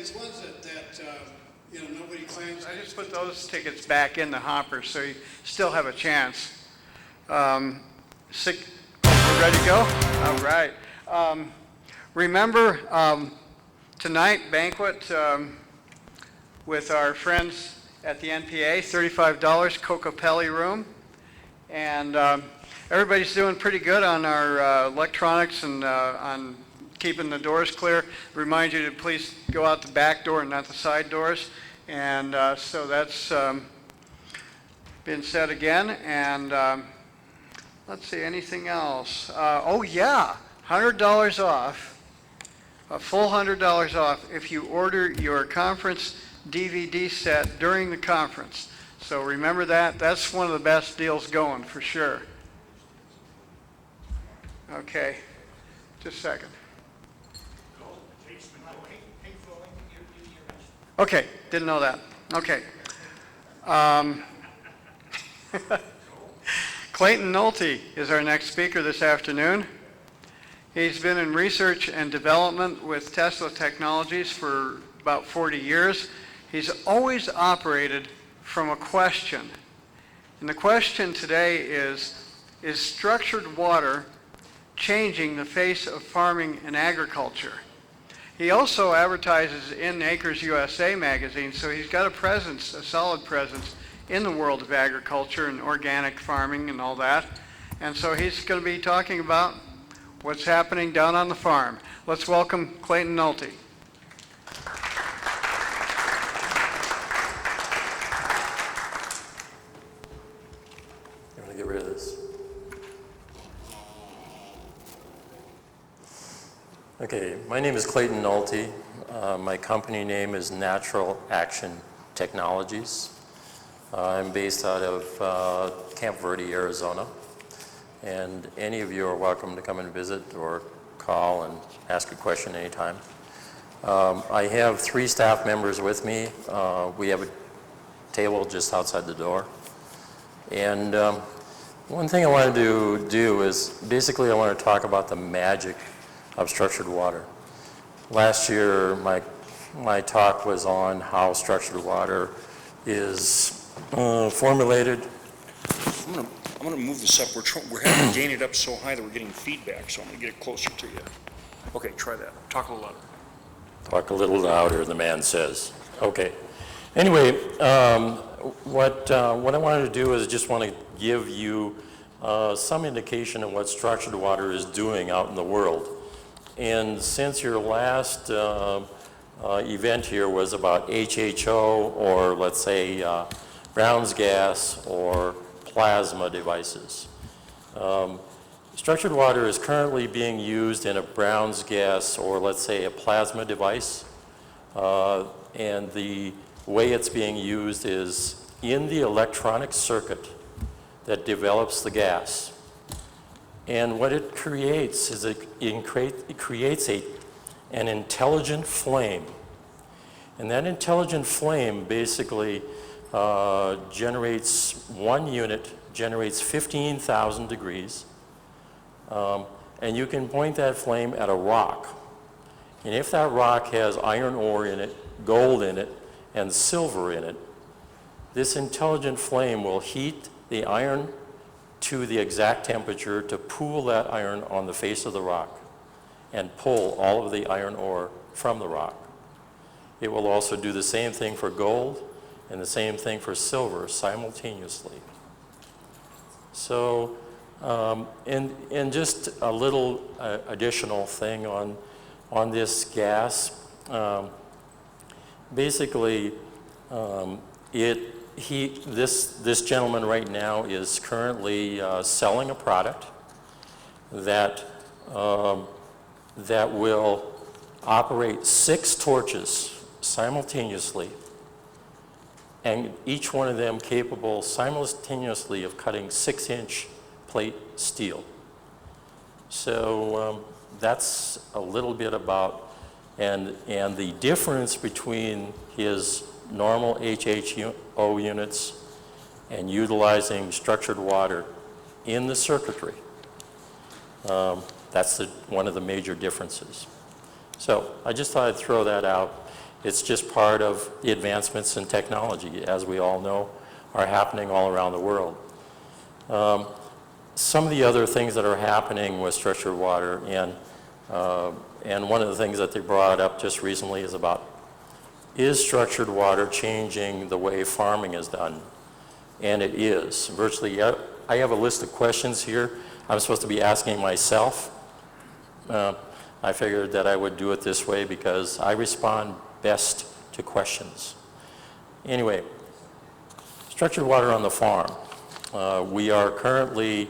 these ones that you know, nobody claims. I just put those tickets back in the hopper, so you still have a chance. Ready to go? All right. Remember tonight banquet with our friends at the NPA, $35, Cocopelli room, and everybody's doing pretty good on our electronics and on keeping the doors clear. Remind you to please go out the back door and not the side doors. And so that's been said again. And let's see, anything else? Oh yeah, $100 off, a full $100 off if you order your conference DVD set during the conference. So remember that. That's one of the best deals going for sure. Okay, just a second. Okay, didn't know that. Okay. Clayton Nolte is our next speaker this afternoon. He's been in research and development with Tesla Technologies for about 40 years. He's always operated from a question. And the question today is structured water changing the face of farming and agriculture? He also advertises in Acres USA magazine, so he's got a presence, a solid presence in the world of agriculture and organic farming and all that. And so he's going to be talking about what's happening down on the farm. Let's welcome Clayton Nolte. You want to get rid of this? Okay, my name is Clayton Nolte. My company name is Natural Action Technologies. I'm based out of Camp Verde, Arizona. And any of you are welcome to come and visit or call and ask a question anytime. I have 3 staff members with me. We have a table just outside the door. And one thing I wanted to do is basically I want to talk about the magic of structured water. Last year, my talk was on how structured water is formulated. I'm gonna move this up. We're having to gain it up so high that we're getting feedback, so I'm gonna get it closer to you. Okay, try that. Talk a little louder. Talk a little louder, the man says. Okay. Anyway, what I wanted to do is just want to give you some indication of what structured water is doing out in the world. And since your last event here was about HHO, or let's say Brown's gas or plasma devices, structured water is currently being used in a Brown's gas or let's say a plasma device. And the way it's being used is in the electronic circuit that develops the gas. And what it creates is it creates an intelligent flame. And that intelligent flame basically generates, one unit generates 15,000 degrees. And you can point that flame at a rock. And if that rock has iron ore in it, gold in it, and silver in it, this intelligent flame will heat the iron to the exact temperature to pool that iron on the face of the rock and pull all of the iron ore from the rock. It will also do the same thing for gold and the same thing for silver simultaneously. So, and just a little additional thing on this gas. Basically, this gentleman right now is currently selling a product that that will operate 6 torches simultaneously, and each one of them capable simultaneously of cutting 6-inch plate steel. So that's a little bit about, and the difference between his normal HHO units and utilizing structured water in the circuitry. That's one of the major differences. So I just thought I'd throw that out. It's just part of the advancements in technology, as we all know, are happening all around the world. Some of the other things that are happening with structured water, and one of the things that they brought up just recently is about, is structured water changing the way farming is done? And it is. Virtually, I have a list of questions here I'm supposed to be asking myself. I figured that I would do it this way because I respond best to questions. Anyway, structured water on the farm. We are currently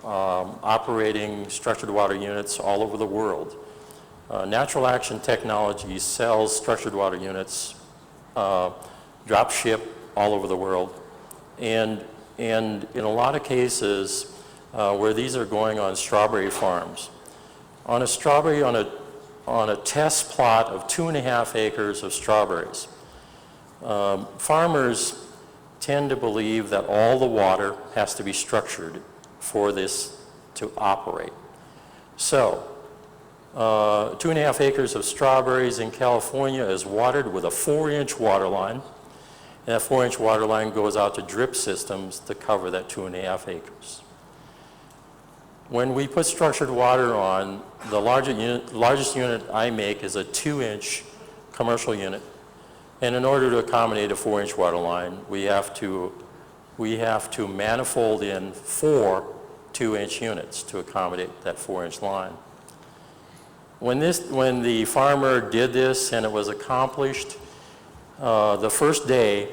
operating structured water units all over the world. Natural Action Technology sells structured water units, drop ship all over the world. And in a lot of cases where these are going on strawberry farms, on a test plot of 2.5 acres of strawberries, farmers tend to believe that all the water has to be structured for this to operate. So, 2.5 acres of strawberries in California is watered with a 4-inch water line, and that 4-inch water line goes out to drip systems to cover that 2.5 acres. When we put structured water on, the largest unit I make is a 2-inch commercial unit. And in order to accommodate a 4-inch water line, we have to manifold in 4 2-inch units to accommodate that 4-inch line. When the farmer did this and it was accomplished, the first day,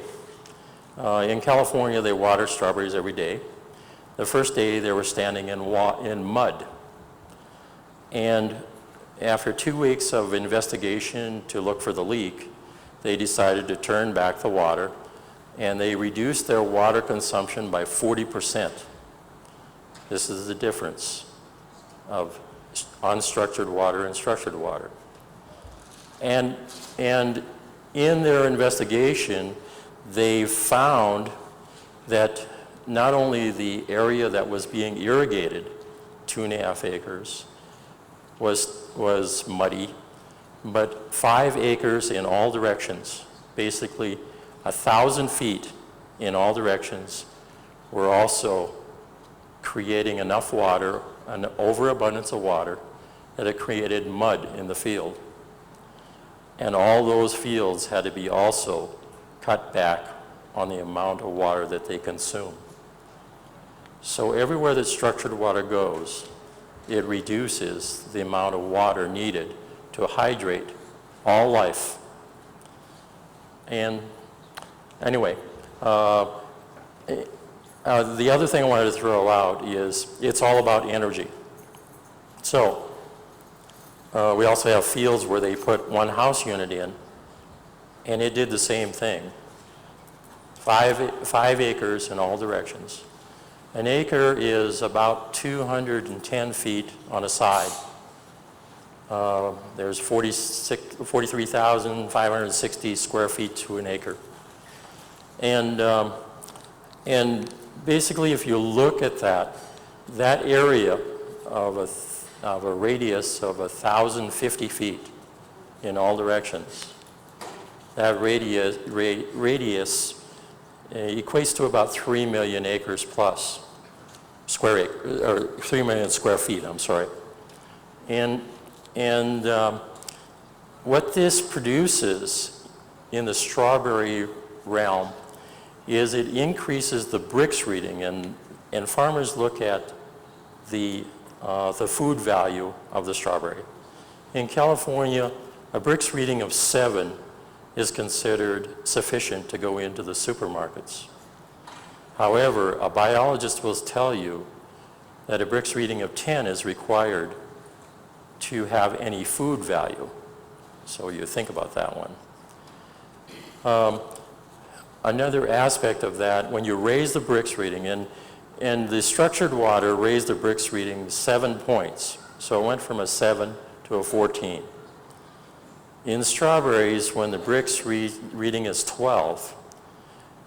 in California they water strawberries every day. The first day they were standing in mud. And after 2 weeks of investigation to look for the leak, they decided to turn back the water, and they reduced their water consumption by 40%. This is the difference of unstructured water and structured water. And in their investigation, they found that not only the area that was being irrigated, 2.5 acres, was muddy, but 5 acres in all directions, basically 1,000 feet in all directions, were also creating enough water, an overabundance of water, that it created mud in the field. And all those fields had to be also cut back on the amount of water that they consume. So everywhere that structured water goes, it reduces the amount of water needed to hydrate all life. And anyway, the other thing I wanted to throw out is it's all about energy. So we also have fields where they put 1 house unit in, and it did the same thing. 5 acres in all directions. An acre is about 210 feet on a side. There's 43,560 square feet to an acre. And basically, if you look at that area of a radius of 1,050 feet in all directions, that radius equates to about 3 million acres plus, or 3 million square feet, I'm sorry. And what this produces in the strawberry realm is it increases the Brix reading, and farmers look at the food value of the strawberry. In California, a Brix reading of 7 is considered sufficient to go into the supermarkets. However, a biologist will tell you that a Brix reading of 10 is required to have any food value. So you think about that one. Another aspect of that, when you raise the Brix reading, and the structured water raised the Brix reading 7 points. So it went from a 7 to a 14. In strawberries, when the Brix reading is 12,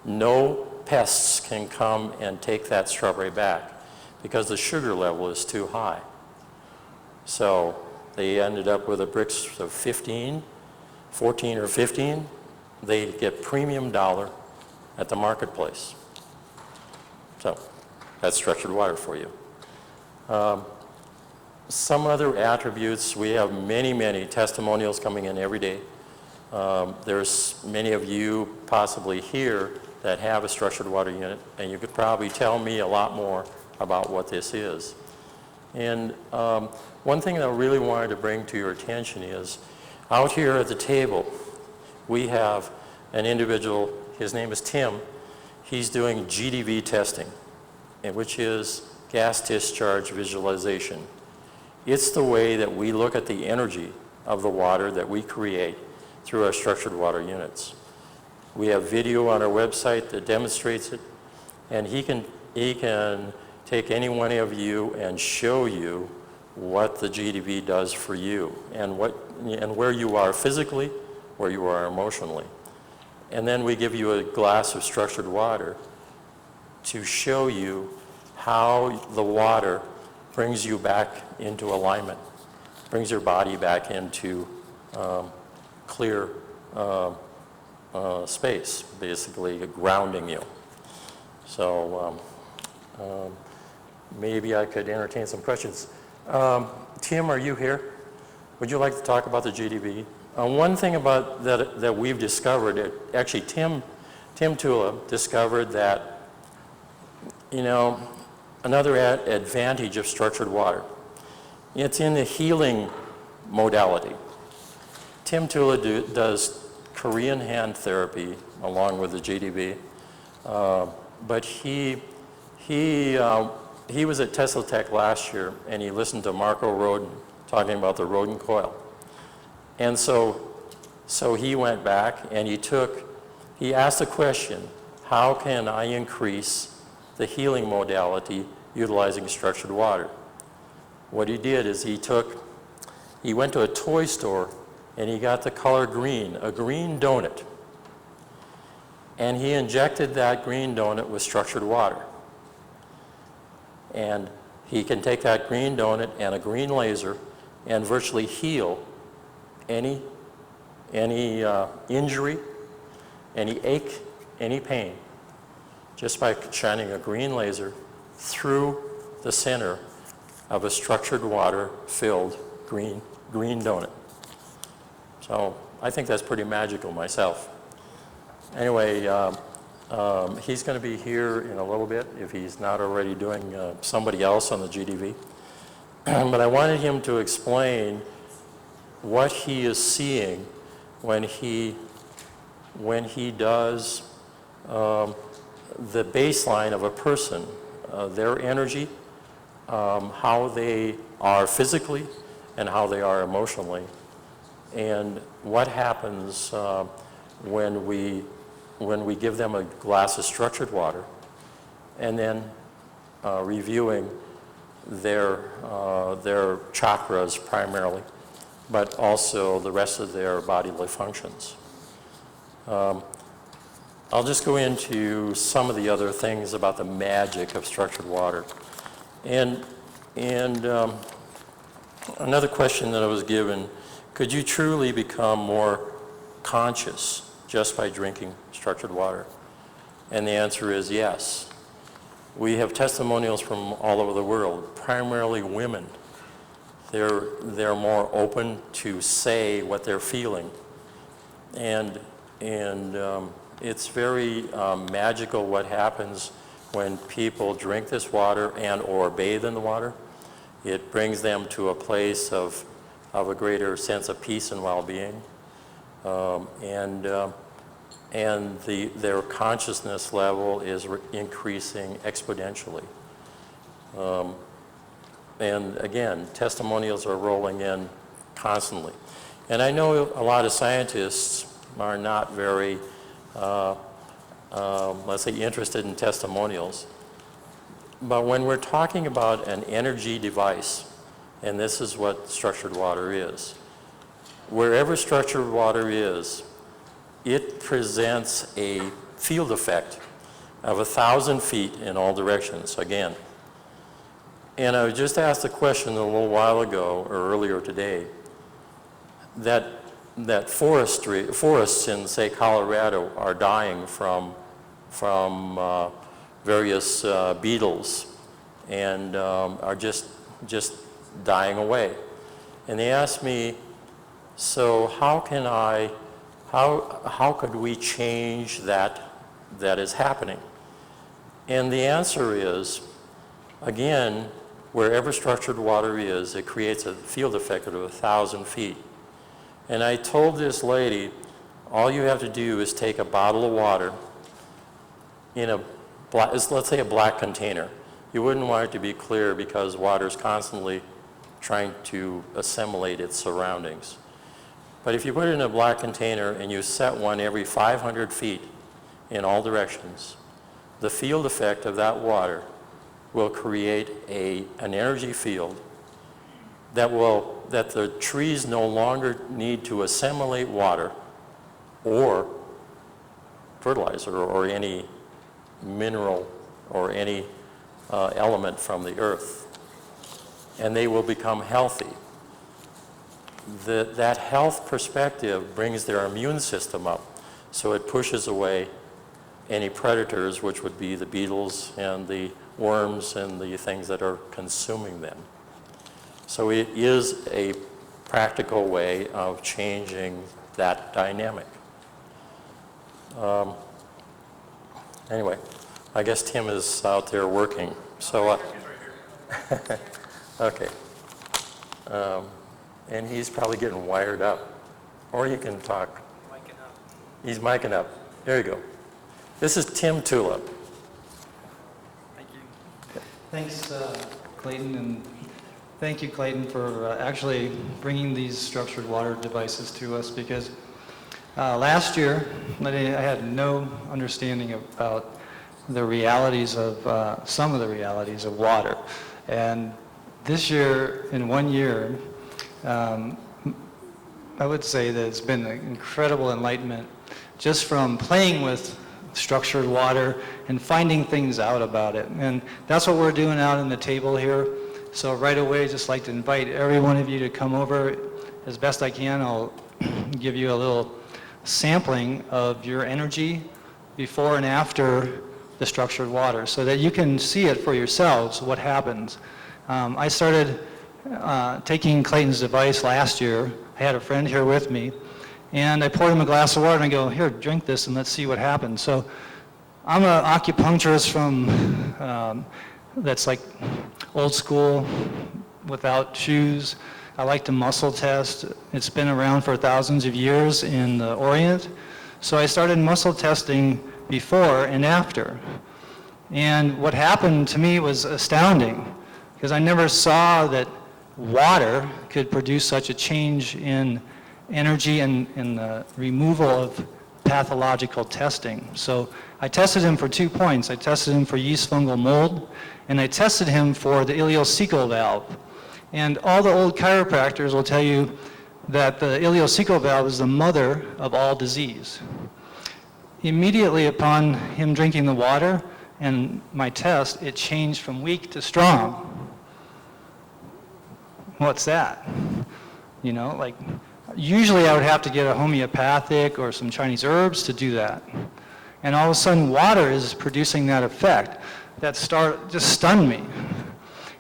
no pests can come and take that strawberry back because the sugar level is too high. So they ended up with a Brix of 15, 14 or 15, they get premium dollar at the marketplace. So that's structured water for you. Some other attributes, we have many testimonials coming in every day. There's many of you possibly here that have a structured water unit, and you could probably tell me a lot more about what this is. And one thing that I really wanted to bring to your attention is, out here at the table, we have an individual, his name is Tim. He's doing GDV testing, which is gas discharge visualization. It's the way that we look at the energy of the water that we create through our structured water units. We have video on our website that demonstrates it, and he can take any one of you and show you what the GDV does for you and where you are physically, where you are emotionally. And then we give you a glass of structured water to show you how the water brings you back into alignment, brings your body back into clear space, basically grounding you. So maybe I could entertain some questions. Tim, are you here? Would you like to talk about the GDV? One thing about that we've discovered, actually Tim Tula discovered that, you know, another advantage of structured water, it's in the healing modality. Tim Tula does Korean hand therapy along with the GDV, but he was at TeslaTech last year, and he listened to Marco Rodin talking about the Rodin coil. And so he went back and he asked the question, how can I increase the healing modality utilizing structured water? What he did is he went to a toy store and he got the color green, a green donut. And he injected that green donut with structured water. And he can take that green donut and a green laser and virtually heal any injury, any ache, any pain, just by shining a green laser through the center of a structured water-filled green donut. So I think that's pretty magical myself. Anyway, he's going to be here in a little bit if he's not already doing somebody else on the GDV. But I wanted him to explain what he is seeing when he does the baseline of a person, their energy, how they are physically and how they are emotionally, and what happens when we give them a glass of structured water, and then reviewing their chakras primarily, but also the rest of their bodily functions. I'll just go into some of the other things about the magic of structured water. And another question that I was given, could you truly become more conscious just by drinking structured water? And the answer is yes. We have testimonials from all over the world, primarily women. They're more open to say what they're feeling. And it's very magical what happens when people drink this water and or bathe in the water. It brings them to a place of a greater sense of peace and well-being. And their consciousness level is increasing exponentially. And again, testimonials are rolling in constantly. And I know a lot of scientists are not very, let's say, interested in testimonials. But when we're talking about an energy device, and this is what structured water is, wherever structured water is, it presents a field effect of 1,000 feet in all directions, again. And I was just asked a question a little while ago, or earlier today, that that forests in, say, Colorado are dying from various beetles and are just dying away. And they asked me, so how could we change that is happening? And the answer is, again, wherever structured water is, it creates a field effect of 1,000 feet. And I told this lady, all you have to do is take a bottle of water in a black, let's say a black container. You wouldn't want it to be clear because water is constantly trying to assimilate its surroundings. But if you put it in a black container and you set one every 500 feet in all directions, the field effect of that water will create an energy field that the trees no longer need to assimilate water or fertilizer or any mineral or any element from the earth, and they will become healthy. That health perspective brings their immune system up, so it pushes away any predators, which would be the beetles and the worms and the things that are consuming them. So it is a practical way of changing that dynamic. Anyway, I guess Tim is out there working. So, okay. And he's probably getting wired up. Or you can talk. He's micing up. There you go. This is Tim Tula. Thank you. Thanks, Clayton, and thank you, Clayton, for actually bringing these structured water devices to us, because last year I had no understanding about the realities of some of the realities of water, and this year, in 1 year, I would say that it's been an incredible enlightenment just from playing with structured water and finding things out about it. And that's what we're doing out on the table here. So right away, just like to invite every one of you to come over. As best I can, I'll give you a little sampling of your energy before and after the structured water so that you can see it for yourselves, what happens. I started taking Clayton's device last year. I had a friend here with me, and I poured him a glass of water and I go, here, drink this and let's see what happens. So I'm an acupuncturist from, that's like old school, without shoes. I like to muscle test. It's been around for thousands of years in the Orient. So I started muscle testing before and after. And what happened to me was astounding, because I never saw that water could produce such a change in energy and the removal of pathological testing. So I tested him for 2 points. I tested him for yeast fungal mold, and I tested him for the ileocecal valve. And all the old chiropractors will tell you that the ileocecal valve is the mother of all disease. Immediately upon him drinking the water and my test, it changed from weak to strong. What's that? You know, like, usually I would have to get a homeopathic or some Chinese herbs to do that. And all of a sudden, water is producing that effect. That just stunned me.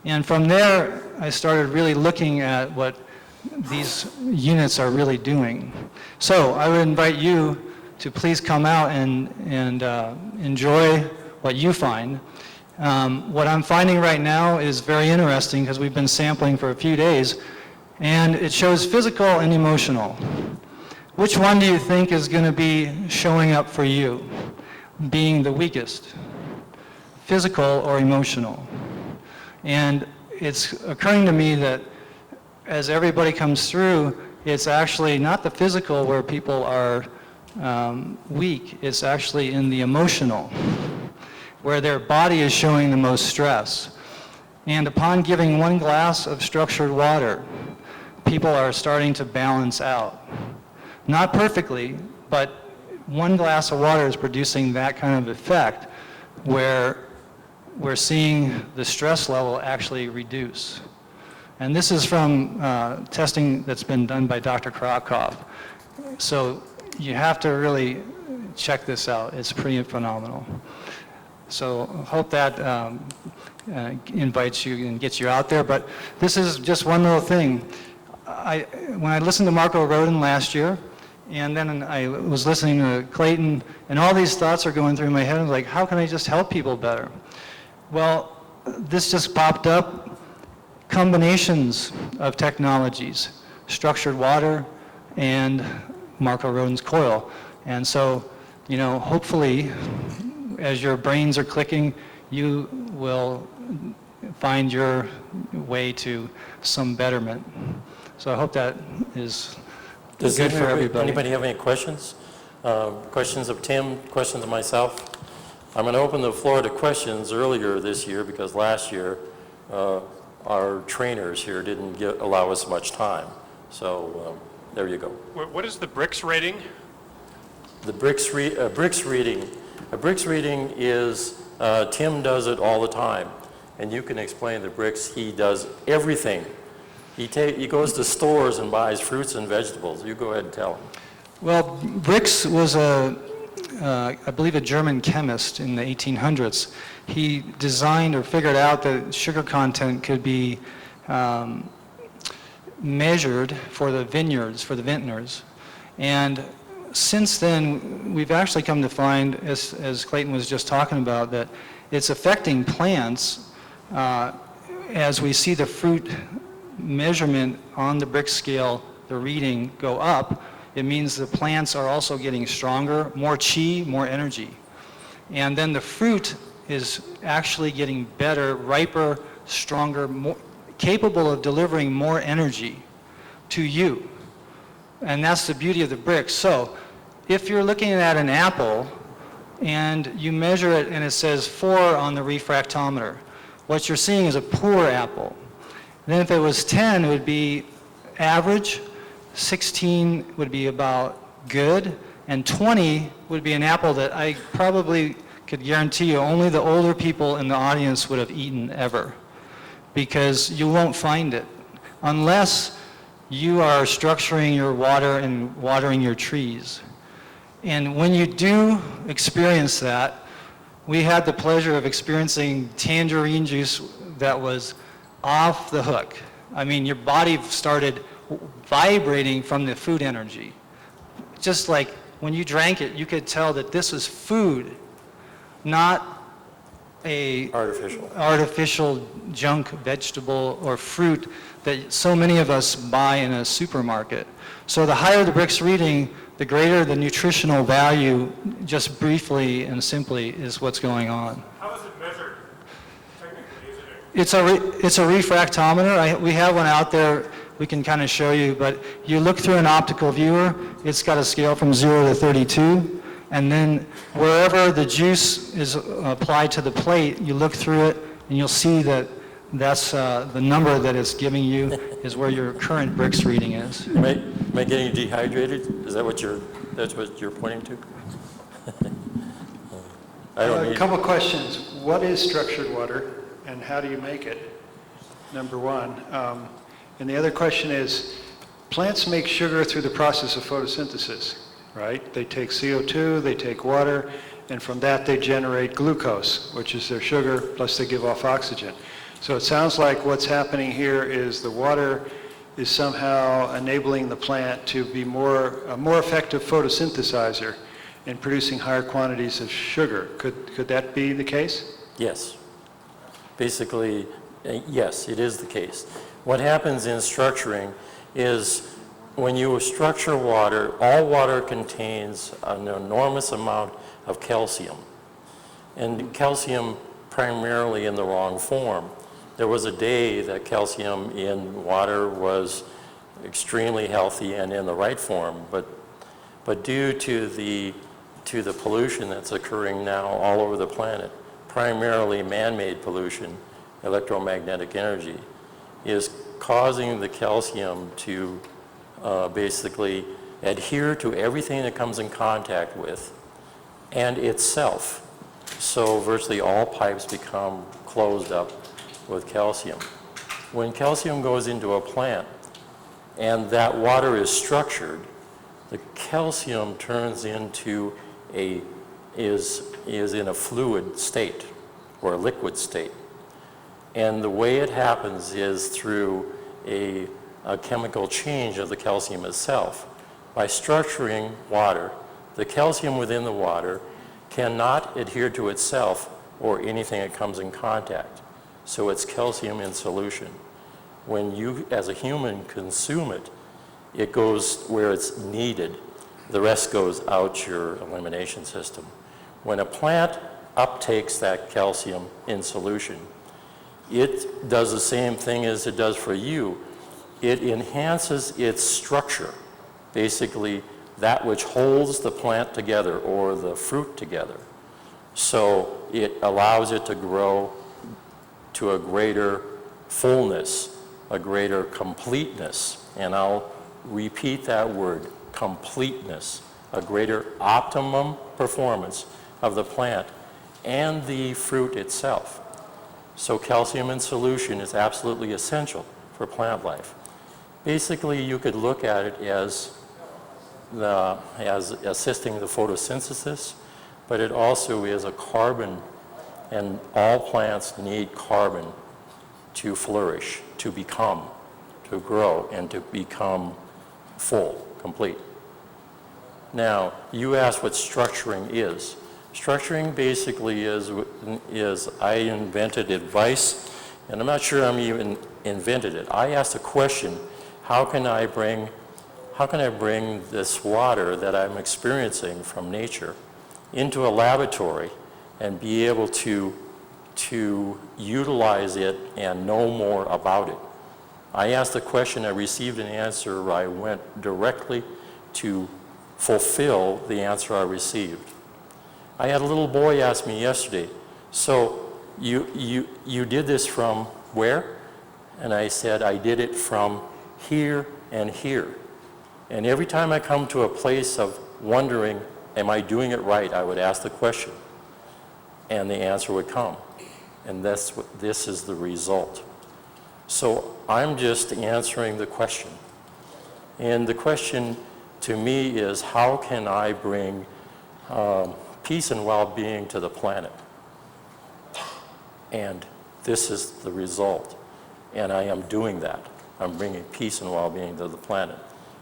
And from there, I started really looking at what these units are really doing. So I would invite you to please come out and enjoy what you find. What I'm finding right now is very interesting, because we've been sampling for a few days, and it shows physical and emotional. Which one do you think is going to be showing up for you, being the weakest? Physical or emotional? And it's occurring to me that as everybody comes through, it's actually not the physical where people are weak, it's actually in the emotional, where their body is showing the most stress. And upon giving 1 glass of structured water, people are starting to balance out. Not perfectly, but 1 glass of water is producing that kind of effect where we're seeing the stress level actually reduce. And this is from testing that's been done by Dr. Krakow. So you have to really check this out. It's pretty phenomenal. So hope that invites you and gets you out there. But this is just one little thing. When I listened to Marco Rodin last year, and then I was listening to Clayton, and all these thoughts are going through my head. I'm like, how can I just help people better? Well, this just popped up. Combinations of technologies, structured water and Marco Rodin's coil. And so, you know, hopefully, as your brains are clicking, you will find your way to some betterment. So I hope that is good for everybody. Anybody have any questions? Questions of Tim, questions of myself? I'm going to open the floor to questions earlier this year because last year our trainers here didn't allow us much time. So there you go. What is the Brix rating? The Brix reading. A Brix reading is, Tim does it all the time. And you can explain the Brix. He does everything. He goes to stores and buys fruits and vegetables. You go ahead and tell him. Well, Brix was I believe a German chemist in the 1800s. He designed or figured out that sugar content could be measured for the vineyards, for the vintners. And since then, we've actually come to find, as Clayton was just talking about, that it's affecting plants as we see the fruit measurement on the Brix scale, the reading go up. It means the plants are also getting stronger, more chi, more energy. And then the fruit is actually getting better, riper, stronger, more capable of delivering more energy to you. And that's the beauty of the Brix. So if you're looking at an apple and you measure it and it says 4 on the refractometer, what you're seeing is a poor apple. Then if it was 10, it would be average, 16 would be about good, and 20 would be an apple that I probably could guarantee you only the older people in the audience would have eaten ever, because you won't find it unless you are structuring your water and watering your trees. And when you do experience that, we had the pleasure of experiencing tangerine juice that was off the hook. I mean, your body started vibrating from the food energy. Just like when you drank it, you could tell that this was food, not a artificial junk vegetable or fruit that so many of us buy in a supermarket. So the higher the Brix reading, the greater the nutritional value, just briefly and simply, is what's going on. How is it measured? Technically, It's a refractometer. We have one out there we can kind of show you, but you look through an optical viewer, it's got a scale from 0 to 32, and then wherever the juice is applied to the plate, you look through it and you'll see that that's the number that it's giving you is where your current Brix reading is. Am I getting dehydrated? Is that that's what you're pointing to? I don't need. A couple questions. What is structured water and how do you make it? Number one. And the other question is, plants make sugar through the process of photosynthesis, right? They take CO2, they take water, and from that they generate glucose, which is their sugar, plus they give off oxygen. So it sounds like what's happening here is the water is somehow enabling the plant to be a more effective photosynthesizer in producing higher quantities of sugar. Could that be the case? Yes. Basically, yes, it is the case. What happens in structuring is when you structure water, all water contains an enormous amount of calcium. And calcium primarily in the wrong form. There was a day that calcium in water was extremely healthy and in the right form, but due to the pollution that's occurring now all over the planet, primarily man-made pollution, electromagnetic energy, is causing the calcium to basically adhere to everything that comes in contact with and itself. So virtually all pipes become closed up with calcium. When calcium goes into a plant and that water is structured, the calcium turns into is in a fluid state or a liquid state. And the way it happens is through a chemical change of the calcium itself. By structuring water, the calcium within the water cannot adhere to itself or anything it comes in contact. So it's calcium in solution. When you, as a human, consume it, it goes where it's needed. The rest goes out your elimination system. When a plant uptakes that calcium in solution, it does the same thing as it does for you. It enhances its structure, basically that which holds the plant together or the fruit together. So it allows it to grow to a greater fullness, a greater completeness. And I'll repeat that word, completeness, a greater optimum performance of the plant and the fruit itself. So calcium in solution is absolutely essential for plant life. Basically, you could look at it as assisting the photosynthesis, but it also is a carbon, and all plants need carbon to flourish, to become, to grow, and to become full, complete. Now, you asked what structuring is. Structuring basically is I invented advice, and I'm not sure I'm even invented it. I asked a question, how can I bring this water that I'm experiencing from nature into a laboratory and be able to utilize it and know more about it? I asked a question, I received an answer, I went directly to fulfill the answer I received. I had a little boy ask me yesterday, so you did this from where? And I said, I did it from here and here. And every time I come to a place of wondering, am I doing it right, I would ask the question, and the answer would come. And this is the result. So I'm just answering the question. And the question to me is, how can I bring peace and well-being to the planet? And this is the result. And I am doing that. I'm bringing peace and well-being to the planet.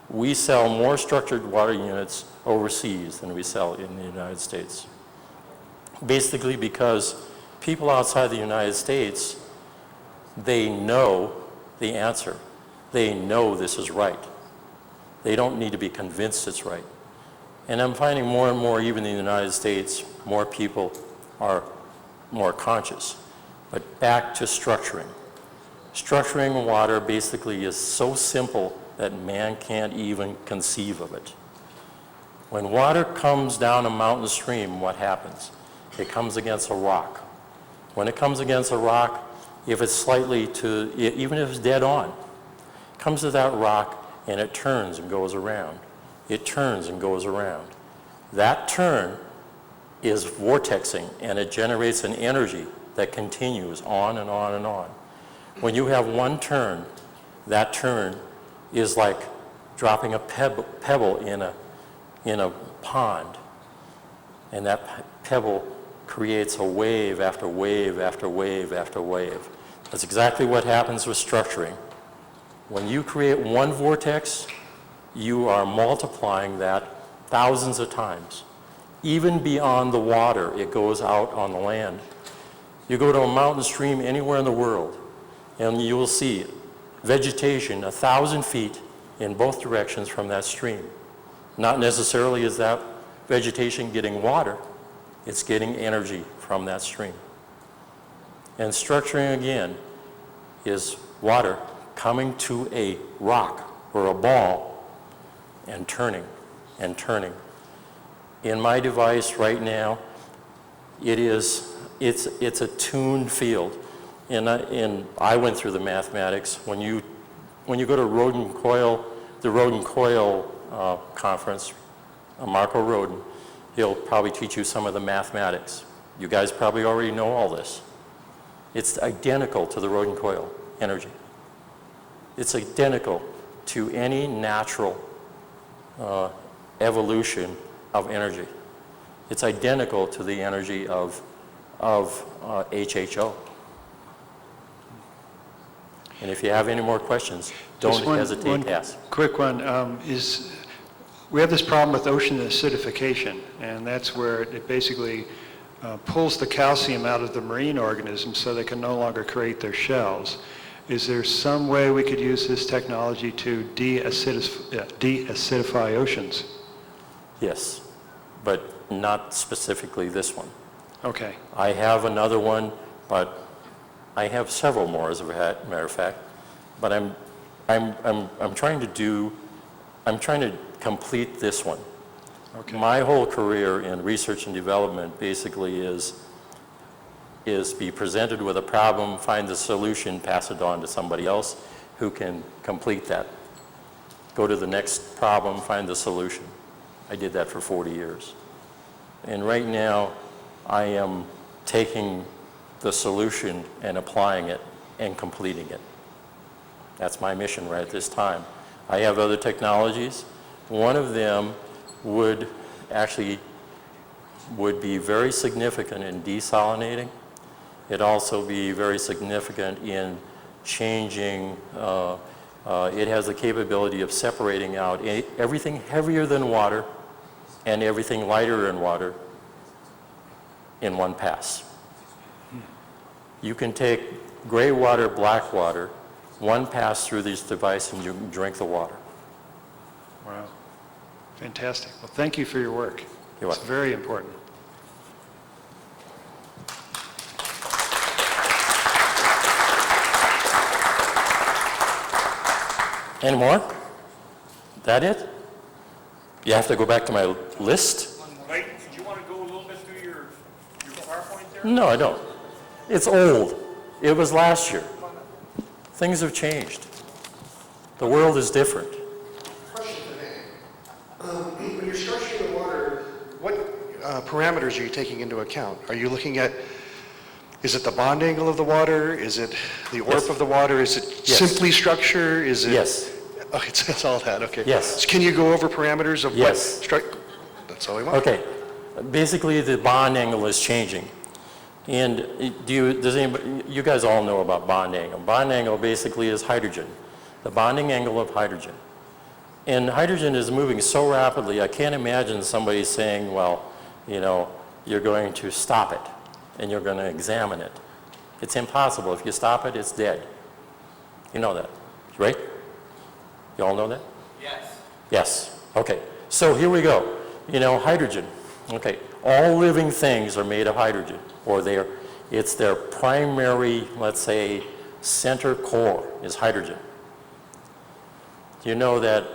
We sell more structured water units overseas than we sell in the United States. Basically because people outside the United States, they know the answer. They know this is right. They don't need to be convinced it's right. And I'm finding more and more, even in the United States, more people are more conscious. But back to structuring. Structuring water basically is so simple that man can't even conceive of it. When water comes down a mountain stream, what happens? It comes against a rock. When it comes against a rock, if it's slightly to, even if it's dead on, it comes to that rock and it turns and goes around. It turns and goes around. That turn is vortexing, and it generates an energy that continues on and on and on. When you have one turn, that turn is like dropping a pebble in a pond, and that pebble creates a wave after wave after wave after wave. That's exactly what happens with structuring. When you create one vortex, you are multiplying that thousands of times. Even beyond the water, it goes out on the land. You go to a mountain stream anywhere in the world, and you will see vegetation 1,000 feet in both directions from that stream. Not necessarily is that vegetation getting water, it's getting energy from that stream. And structuring, again, is water coming to a rock or a ball and turning and turning. In my device right now, it's a tuned field. And I went through the mathematics. When you go to Roden Coyle, the Roden Coyle conference, Marco Roden, he'll probably teach you some of the mathematics. You guys probably already know all this. It's identical to the Roden Coyle energy. It's identical to any natural evolution of energy. It's identical to the energy of HHO. And if you have any more questions, don't Just one hesitate to ask. quick one, we have this problem with ocean acidification, and that's where it basically pulls the calcium out of the marine organisms so they can no longer create their shells. Is there some way we could use this technology to de-acidify oceans? Yes, but not specifically this one. Okay. I have another one, but I have several more, as a matter of fact. But I'm trying to complete this one. Okay. My whole career in research and development basically is be presented with a problem, find the solution, pass it on to somebody else who can complete that. Go to the next problem, find the solution. I did that for 40 years. And right now, I am taking the solution and applying it and completing it. That's my mission right at this time. I have other technologies. One of them would be very significant in desalinating. It'd also be very significant in changing, it has the capability of separating out everything heavier than water and everything lighter than water in one pass. You can take gray water, black water, one pass through this device and you can drink the water. Wow. Fantastic. Well, thank you for your work. You're It's welcome. very important. Any more? That it? You have to go back to my list? Clayton, did you want to go a little bit through your PowerPoint there? No, I don't. It's old. It was last year. Things have changed. The world is different. Question today. When you're structuring the water, what parameters are you taking into account? Are you looking at, is it the bond angle of the water? Is it the warp Yes. of the water? Is it Yes. simply structure? Is it? Yes. Oh, it's all that, okay. Yes. So can you go over parameters of Yes. That's all we want. Okay. Basically, the bond angle is changing. And does anybody, you guys all know about bond angle. Bond angle basically is hydrogen, the bonding angle of hydrogen. And hydrogen is moving so rapidly, I can't imagine somebody saying, well, you know, you're going to stop it and you're going to examine it. It's impossible. If you stop it, it's dead. You know that, right? You all know that? Yes. Yes. Okay. So here we go. You know, hydrogen. Okay. All living things are made of hydrogen, or it's their primary, let's say, center core is hydrogen. You know that,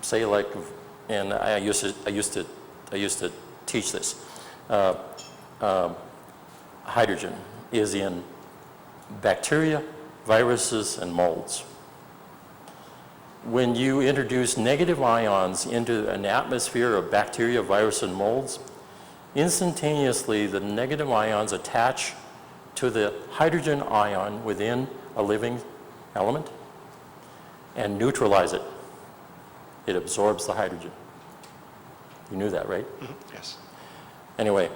say, like, and I used to teach this. Hydrogen is in bacteria, viruses, and molds. When you introduce negative ions into an atmosphere of bacteria, virus, and molds, instantaneously the negative ions attach to the hydrogen ion within a living element and neutralize it. It absorbs the hydrogen. You knew that, right? Mm-hmm. Yes. Anyway,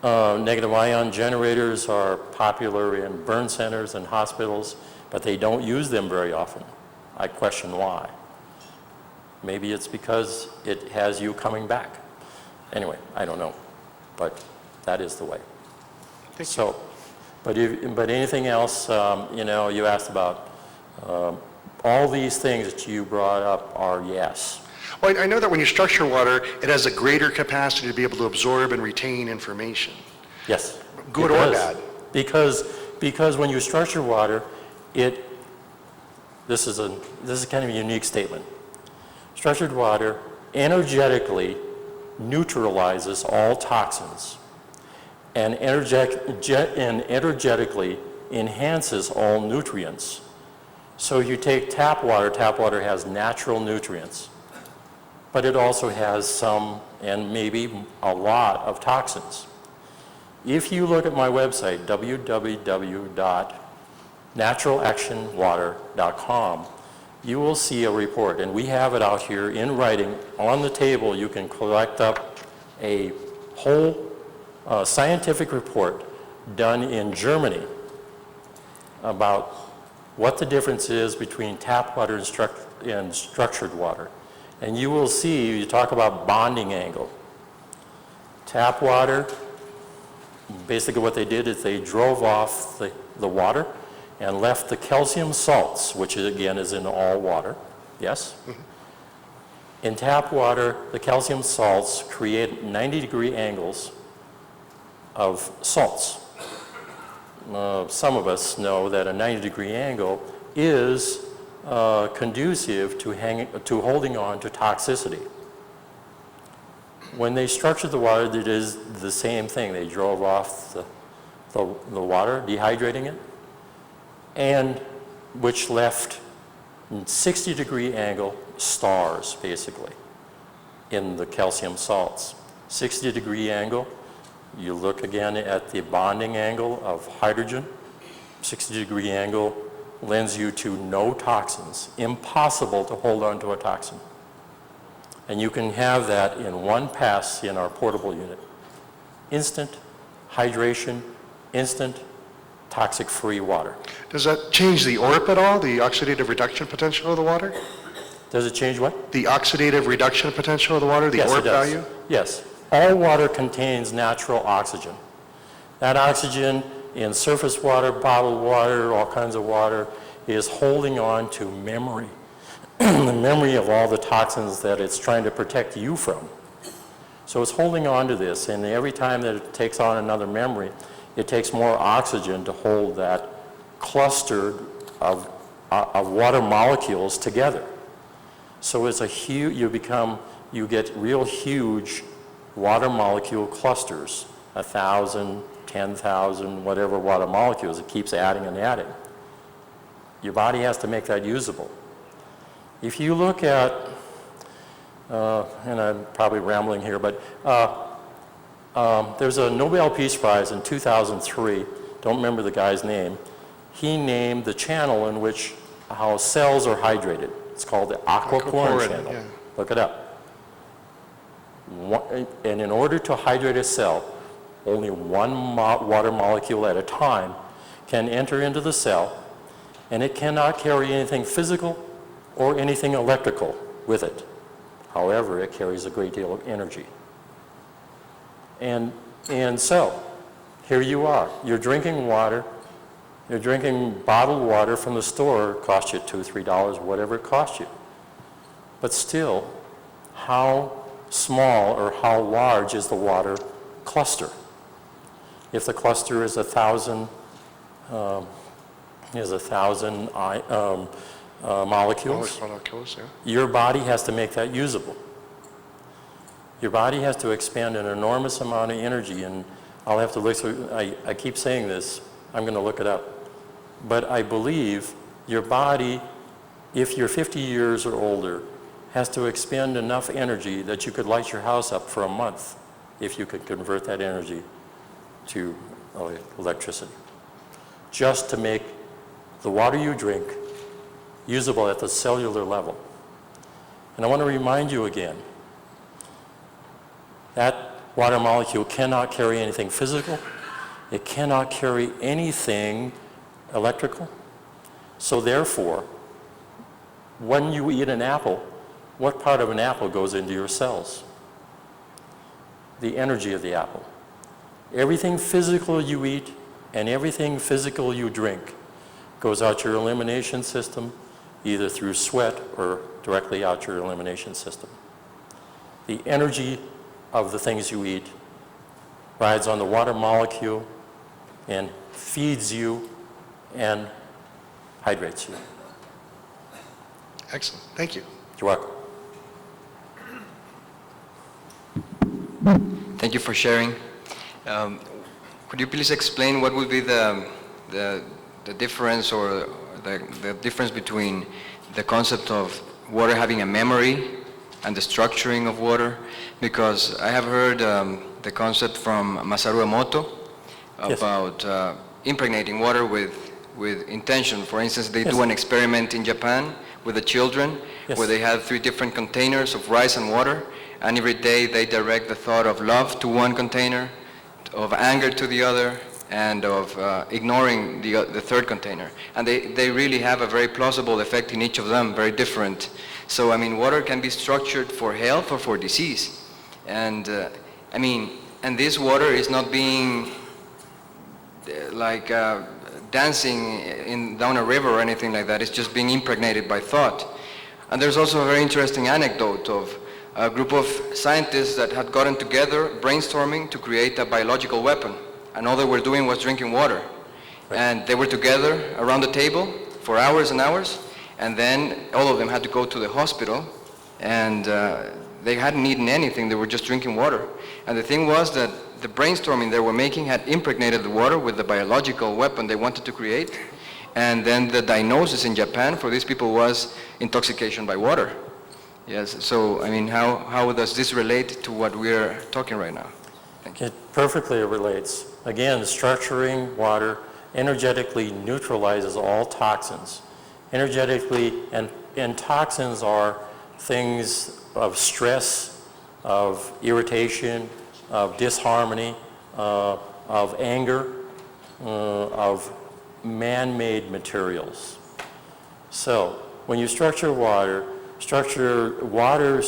negative ion generators are popular in burn centers and hospitals, but they don't use them very often. I question why. Maybe it's because it has you coming back. Anyway, I don't know, but that is the way. So, but anything else, you know, you asked about, all these things that you brought up are yes. Well, I know that when you structure water, it has a greater capacity to be able to absorb and retain information. Yes. Good it or does. bad? Because when you structure water, this is kind of a unique statement. Structured water energetically neutralizes all toxins and energetically enhances all nutrients. So you take tap water has natural nutrients, but it also has some and maybe a lot of toxins. If you look at my website, www.naturalactionwater.com, you will see a report, and we have it out here in writing on the table. You can collect up a whole scientific report done in Germany about what the difference is between tap water and structured water. And you will see, you talk about bonding angle. Tap water, basically what they did is they drove off the water and left the calcium salts, which again is in all water, yes? In tap water, the calcium salts create 90-degree angles of salts. Some of us know that a 90-degree angle is conducive to holding on to toxicity. When they structured the water, it is the same thing. They drove off the water, dehydrating it, and which left 60-degree angle stars, basically, in the calcium salts. 60-degree angle, you look again at the bonding angle of hydrogen. 60-degree angle lends you to no toxins, impossible to hold on to a toxin. And you can have that in one pass in our portable unit. Instant hydration, instant toxic-free water. Does that change the ORP at all, the oxidative reduction potential of the water? Does it change what? The oxidative reduction potential of the water, the Yes, ORP it does. value? Yes. All water contains natural oxygen. That oxygen in surface water, bottled water, all kinds of water, is holding on to memory. The memory of all the toxins that it's trying to protect you from. So it's holding on to this, and every time that it takes on another memory, it takes more oxygen to hold that cluster of water molecules together. So it's a huge, you get real huge water molecule clusters, 1,000, 10,000, whatever water molecules. It keeps adding and adding. Your body has to make that usable. If you look at, and I'm probably rambling here, but there's a Nobel Peace Prize in 2003, don't remember the guy's name. He named the channel in which how cells are hydrated. It's called the aquaporin channel. Yeah. Look it up. And in order to hydrate a cell, only one water molecule at a time can enter into the cell, and it cannot carry anything physical or anything electrical with it. However, it carries a great deal of energy. And so, here you are. You're drinking water. You're drinking bottled water from the store. It costs you $2, $3, whatever it costs you. But still, how small or how large is the water cluster? If the cluster is 1,000 molecules, Molecules, yeah. your body has to make that usable. Your body has to expend an enormous amount of energy, and I'll have to look through, I keep saying this, I'm going to look it up. But I believe your body, if you're 50 years or older, has to expend enough energy that you could light your house up for a month if you could convert that energy to electricity. Just to make the water you drink usable at the cellular level. And I want to remind you again, that water molecule cannot carry anything physical. It cannot carry anything electrical. So therefore, when you eat an apple, what part of an apple goes into your cells? The energy of the apple. Everything physical you eat and everything physical you drink goes out your elimination system, either through sweat or directly out your elimination system. The energy of the things you eat rides on the water molecule and feeds you and hydrates you. Excellent, thank you. You're welcome. Thank you for sharing. Could you please explain what would be the difference or the difference between the concept of water having a memory and the structuring of water? Because I have heard the concept from Masaru Emoto about impregnating water with intention. For instance, they do an experiment in Japan with the children, Yes. where they have 3 different containers of rice and water, and every day they direct the thought of love to one container, of anger to the other, and of ignoring the third container. And they really have a very plausible effect in each of them, very different. So, I mean, water can be structured for health or for disease. And, I mean, and this water is not being like dancing down a river or anything like that. It's just being impregnated by thought. And there's also a very interesting anecdote of a group of scientists that had gotten together brainstorming to create a biological weapon. And all they were doing was drinking water. And they were together around the table for hours and hours. And then all of them had to go to the hospital. And they hadn't eaten anything. They were just drinking water. And the thing was that the brainstorming they were making had impregnated the water with the biological weapon they wanted to create. And then the diagnosis in Japan for these people was intoxication by water. Yes, so I mean, how does this relate to what we're talking right now? Thank you. It perfectly relates. Again, structuring water energetically neutralizes all toxins. Energetically, and toxins are things of stress, of irritation, of disharmony, of anger, of man-made materials. So when you structure water, structured water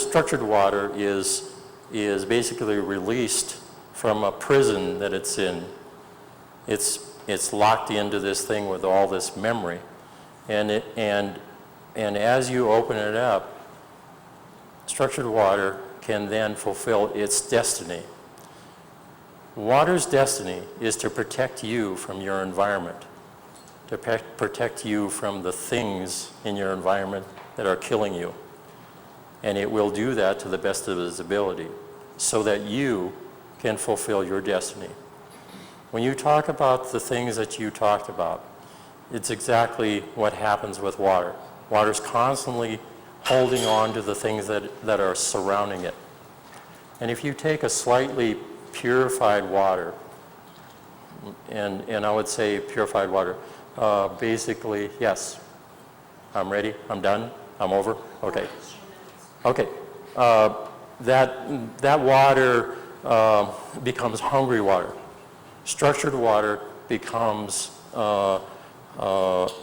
is basically released from a prison that it's in. It's locked into this thing with all this memory, and as you open it up, structured water can then fulfill its destiny. Water's destiny is to protect you from your environment, to protect you from the things in your environment that are killing you. And it will do that to the best of its ability so that you can fulfill your destiny. When you talk about the things that you talked about, it's exactly what happens with water. Water's constantly holding on to the things that are surrounding it. And if you take a slightly purified water, and I would say purified water, basically, yes, I'm ready, I'm done, I'm over, okay. Okay, that water becomes hungry water. Structured water becomes, it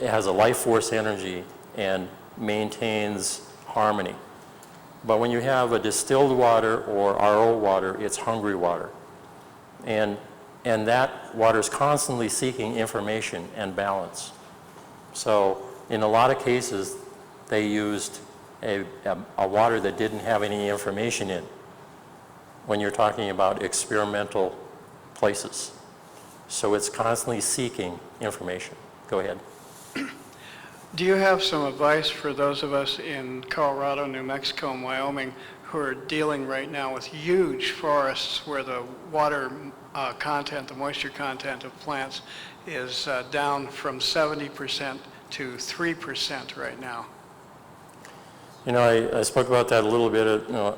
has a life force energy and maintains harmony. But when you have a distilled water or RO water, it's hungry water. And that water is constantly seeking information and balance. So in a lot of cases, they used a water that didn't have any information in when you're talking about experimental places. So it's constantly seeking information. Go ahead. Do you have some advice for those of us in Colorado, New Mexico, and Wyoming who are dealing right now with huge forests where the water content, the moisture content of plants is down from 70% to 3% right now? You know, I spoke about that a little bit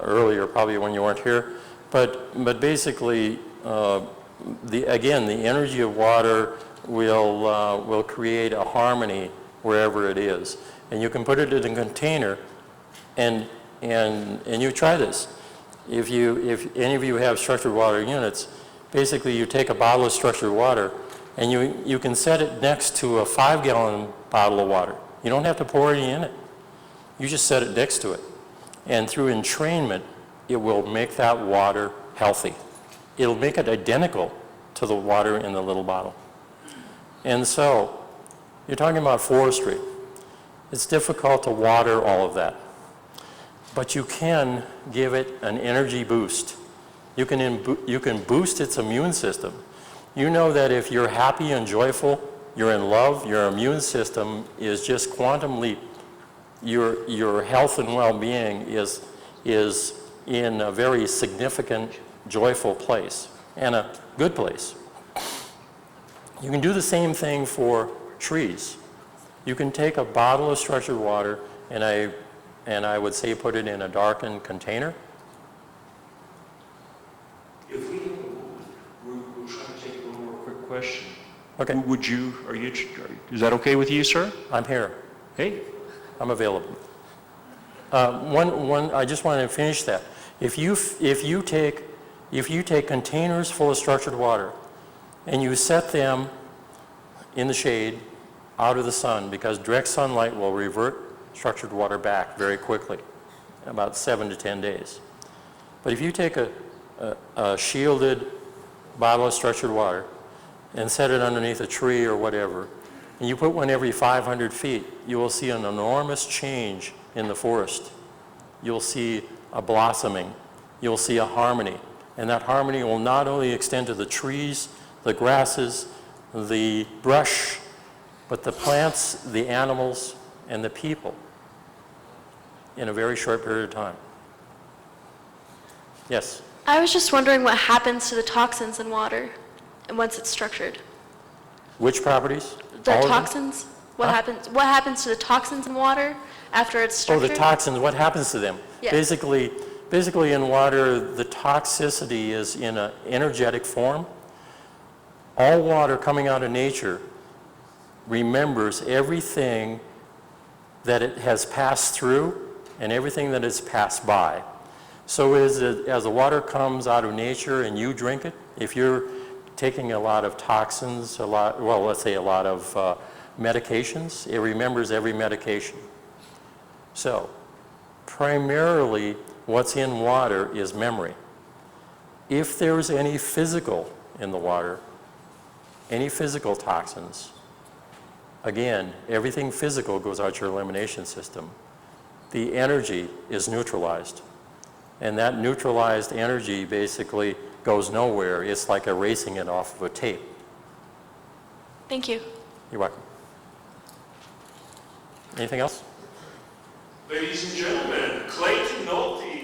earlier, probably when you weren't here. But basically, again, the energy of water will create a harmony wherever it is. And you can put it in a container and you try this. If any of you have structured water units, basically you take a bottle of structured water and you can set it next to a 5-gallon bottle of water. You don't have to pour any in it. You just set it next to it. And through entrainment, it will make that water healthy. It'll make it identical to the water in the little bottle. And so, you're talking about forestry. It's difficult to water all of that. But you can give it an energy boost. You can boost its immune system. You know that if you're happy and joyful, you're in love, your immune system is just quantum leap. Your health and well-being is in a very significant, joyful place, and a good place. You can do the same thing for trees. You can take a bottle of structured water, and I would say put it in a darkened container. If we don't move, we'll try to take a little more quick question. Okay. Is that okay with you, sir? I'm here. Hey, I'm available. I just wanted to finish that. If you take containers full of structured water and you set them in the shade out of the sun, because direct sunlight will revert structured water back very quickly, about 7 to 10 days. But if you take a shielded bottle of structured water and set it underneath a tree or whatever, and you put one every 500 feet, you will see an enormous change in the forest. You'll see a blossoming, you'll see a harmony, and that harmony will not only extend to the trees, the grasses, the brush, but the plants, the animals, and the people in a very short period of time. Yes? I was just wondering what happens to the toxins in water and once it's structured. Which properties? The All of them? toxins? What happens to the toxins in water after it's Oh, structured? the toxins, what happens to them? Yeah. Basically in water, the toxicity is in an energetic form. All water coming out of nature remembers everything that it has passed through and everything that it's passed by. So as the water comes out of nature and you drink it, if you're taking a lot of toxins, let's say a lot of medications, it remembers every medication. So primarily what's in water is memory. If there's any physical in the water, any physical toxins, again, everything physical goes out your elimination system. The energy is neutralized. And that neutralized energy basically goes nowhere. It's like erasing it off of a tape. Thank you. You're welcome. Anything else? Ladies and gentlemen, Clayton Nolte.